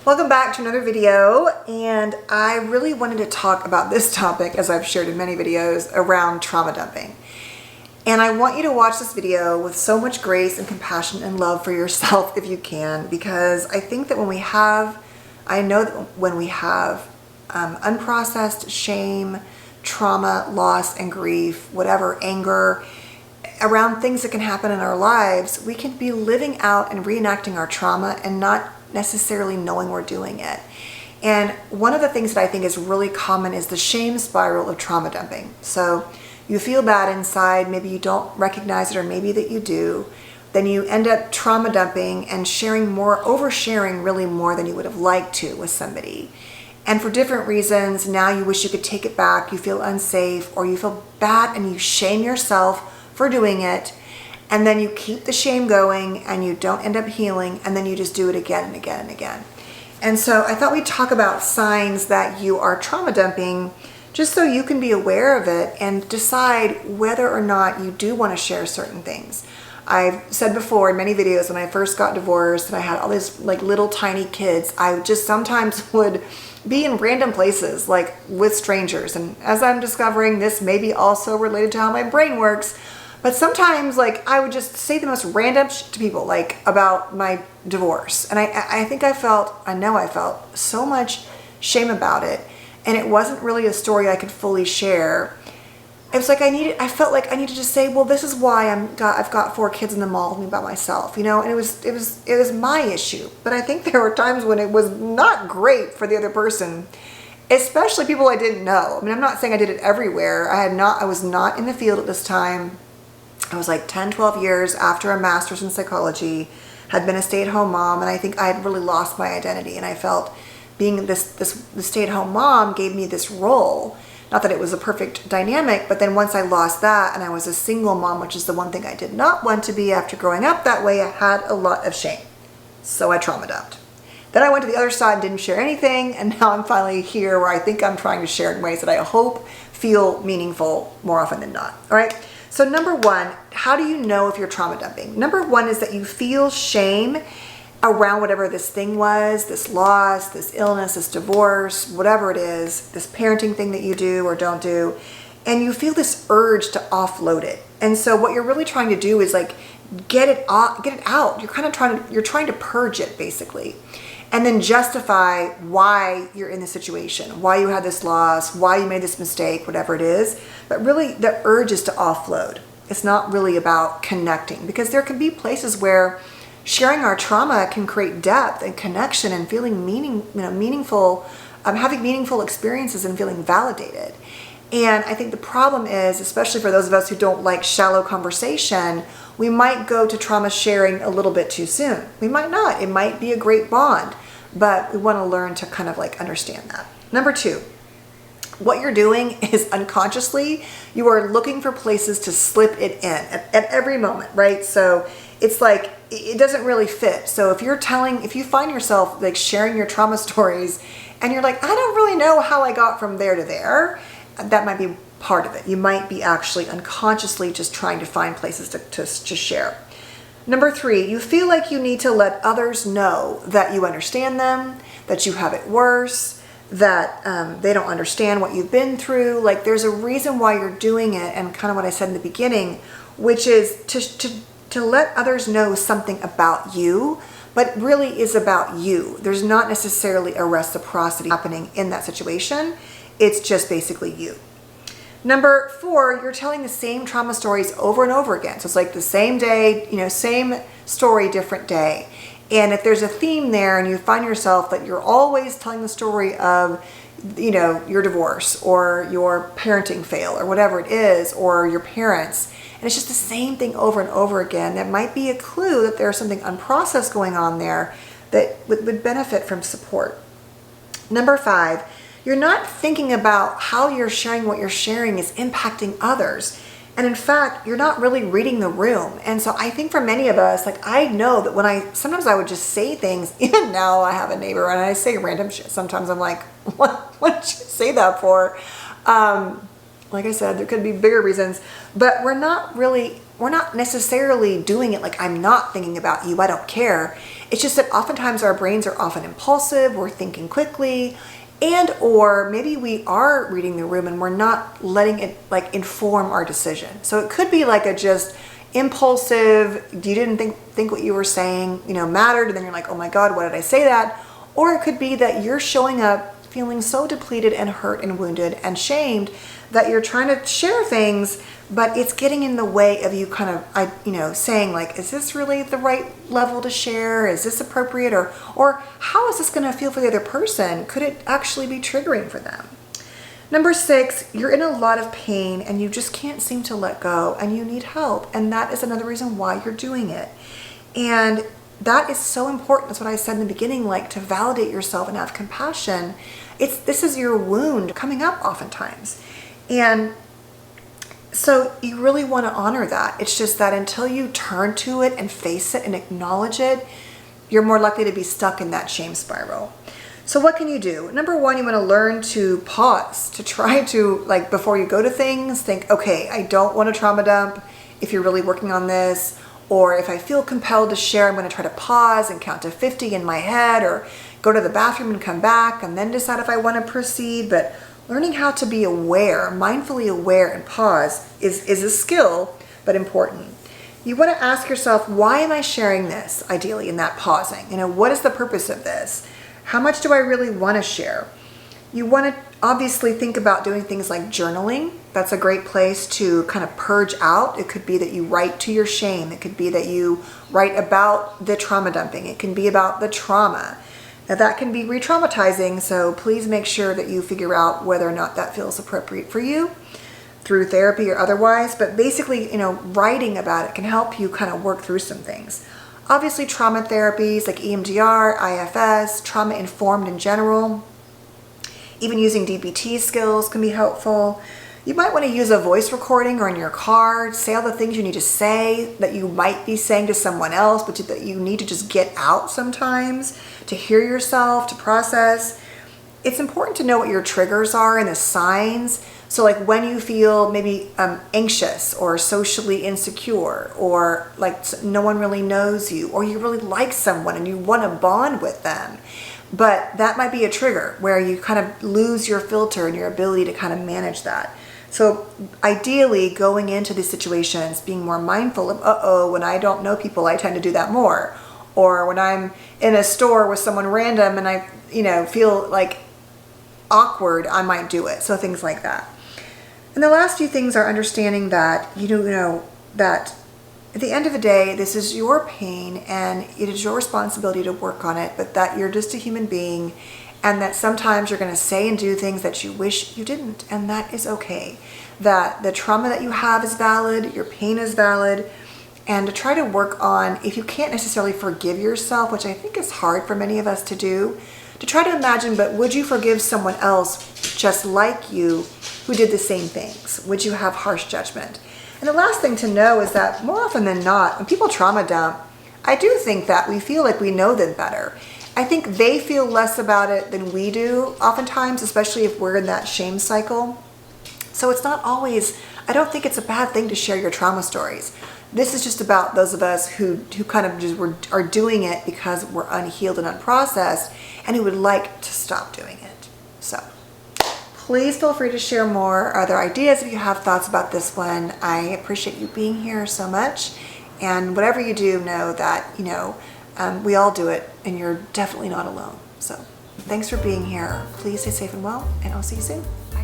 Welcome back to another video, and I really wanted to talk about this topic, as I've shared in many videos, around trauma dumping. And I want you to watch this video with so much grace and compassion and love for yourself if you can, because I think that when we have unprocessed shame, trauma, loss, and grief, whatever, anger, around things that can happen in our lives, we can be living out and reenacting our trauma and not necessarily knowing we're doing it. And one of the things that I think is really common is the shame spiral of trauma dumping. So you feel bad inside, maybe you don't recognize it, or maybe that you do. Then you end up trauma dumping and oversharing really more than you would have liked to with somebody. And for different reasons, now you wish you could take it back, you feel unsafe, or you feel bad and you shame yourself for doing it. And then you keep the shame going and you don't end up healing, and then you just do it again and again and again. And so I thought we'd talk about signs that you are trauma dumping, just so you can be aware of it and decide whether or not you do want to share certain things. I've said before in many videos, when I first got divorced and I had all these like little tiny kids, I just sometimes would be in random places, like with strangers. And as I'm discovering, this may be also related to how my brain works. But sometimes, like, I would just say the most random shit to people, like, about my divorce. And I know I felt so much shame about it. And it wasn't really a story I could fully share. It was like I felt like I needed to say, well, this is why I've got 4 kids in the mall with me by myself, you know? And it was my issue. But I think there were times when it was not great for the other person, especially people I didn't know. I mean, I'm not saying I did it everywhere. I was not in the field at this time. I was like 10, 12 years after a master's in psychology, had been a stay-at-home mom, and I think I had really lost my identity. And I felt being the stay-at-home mom gave me this role. Not that it was a perfect dynamic, but then once I lost that and I was a single mom, which is the one thing I did not want to be after growing up that way, I had a lot of shame. So I trauma dumped. Then I went to the other side and didn't share anything, and now I'm finally here where I think I'm trying to share in ways that I hope feel meaningful more often than not. All right? So number one, how do you know if you're trauma dumping? Number one is that you feel shame around whatever this thing was, this loss, this illness, this divorce, whatever it is, this parenting thing that you do or don't do, and you feel this urge to offload it. And so what you're really trying to do is like get it out. You're trying to purge it, basically. And then justify why you're in this situation, why you had this loss, why you made this mistake, whatever it is. But really, the urge is to offload. It's not really about connecting, because there can be places where sharing our trauma can create depth and connection and feeling meaningful, having meaningful experiences and feeling validated. And I think the problem is, especially for those of us who don't like shallow conversation, we might go to trauma sharing a little bit too soon. We might not. It might be a great bond, but we want to learn to kind of like understand that. Number two, what you're doing is unconsciously, you are looking for places to slip it in at every moment, right? So it's like, it doesn't really fit. So if you find yourself like sharing your trauma stories and you're like, I don't really know how I got from there to there, that might be part of it. You might be actually unconsciously just trying to find places to share. Number three, you feel like you need to let others know that you understand them, that you have it worse, that they don't understand what you've been through. Like, there's a reason why you're doing it, and kind of what I said in the beginning, which is to let others know something about you, but really is about you. There's not necessarily a reciprocity happening in that situation. It's just basically you. Number four, you're telling the same trauma stories over and over again. So it's like the same day, same story, different day. And if there's a theme there and you find yourself that you're always telling the story of, your divorce or your parenting fail or whatever it is, or your parents, and it's just the same thing over and over again, that might be a clue that there's something unprocessed going on there that would benefit from support. Number five, you're not thinking about how you're sharing what you're sharing is impacting others. And in fact, you're not really reading the room. And so I think for many of us, like, I know that sometimes I would just say things, even now I have a neighbor and I say random shit. Sometimes I'm like, what did you say that for? Like I said, there could be bigger reasons, but we're not really we're not necessarily doing it like I'm not thinking about you, I don't care. It's just that oftentimes our brains are often impulsive, we're thinking quickly, and or maybe we are reading the room and we're not letting it like inform our decision. So it could be like a just impulsive, you didn't think what you were saying, mattered, and then you're like, oh my God, why did I say that? Or it could be that you're showing up feeling so depleted and hurt and wounded and shamed that you're trying to share things, but it's getting in the way of you kind of, saying like, is this really the right level to share? Is this appropriate? Or how is this going to feel for the other person? Could it actually be triggering for them? Number 6, you're in a lot of pain and you just can't seem to let go and you need help. And that is another reason why you're doing it. And that is so important. That's what I said in the beginning, like to validate yourself and have compassion. This is your wound coming up oftentimes. And so you really want to honor that. It's just that until you turn to it and face it and acknowledge it, you're more likely to be stuck in that shame spiral. So what can you do? Number 1, you want to learn to pause, to try to, like, before you go to things, think, okay, I don't want to trauma dump if you're really working on this. Or if I feel compelled to share, I'm going to try to pause and count to 50 in my head, or go to the bathroom and come back and then decide if I want to proceed. But learning how to be aware, mindfully aware and pause is a skill, but important. You want to ask yourself, why am I sharing this, ideally, in that pausing? What is the purpose of this? How much do I really want to share? You want to obviously think about doing things like journaling. That's a great place to kind of purge out. It could be that you write to your shame. It could be that you write about the trauma dumping. It can be about the trauma. Now that can be re-traumatizing, so please make sure that you figure out whether or not that feels appropriate for you through therapy or otherwise. But basically, writing about it can help you kind of work through some things. Obviously, trauma therapies like EMDR, IFS, trauma-informed in general, even using DBT skills can be helpful. You might want to use a voice recording or in your car, say all the things you need to say that you might be saying to someone else, but that you need to just get out sometimes to hear yourself, to process. It's important to know what your triggers are and the signs. So like when you feel maybe anxious or socially insecure, or like no one really knows you, or you really like someone and you want to bond with them. But that might be a trigger where you kind of lose your filter and your ability to kind of manage that. So ideally, going into these situations, being more mindful of, when I don't know people, I tend to do that more. Or when I'm in a store with someone random and I, feel like awkward, I might do it. So things like that. And the last few things are understanding that, that at the end of the day, this is your pain and it is your responsibility to work on it, but that you're just a human being and that sometimes you're going to say and do things that you wish you didn't, and that is okay. That the trauma that you have is valid, your pain is valid, and to try to work on, if you can't necessarily forgive yourself, which I think is hard for many of us to do, to try to imagine, but would you forgive someone else just like you who did the same things? Would you have harsh judgment? And the last thing to know is that more often than not, when people trauma dump, I do think that we feel like we know them better. I think they feel less about it than we do oftentimes, especially if we're in that shame cycle. So it's not always, I don't think it's a bad thing to share your trauma stories. This is just about those of us who kind of just are doing it because we're unhealed and unprocessed and who would like to stop doing it. So please feel free to share more other ideas if you have thoughts about this one. I appreciate you being here so much. And whatever you do, know that, we all do it and you're definitely not alone. So thanks for being here. Please stay safe and well, and I'll see you soon. Bye.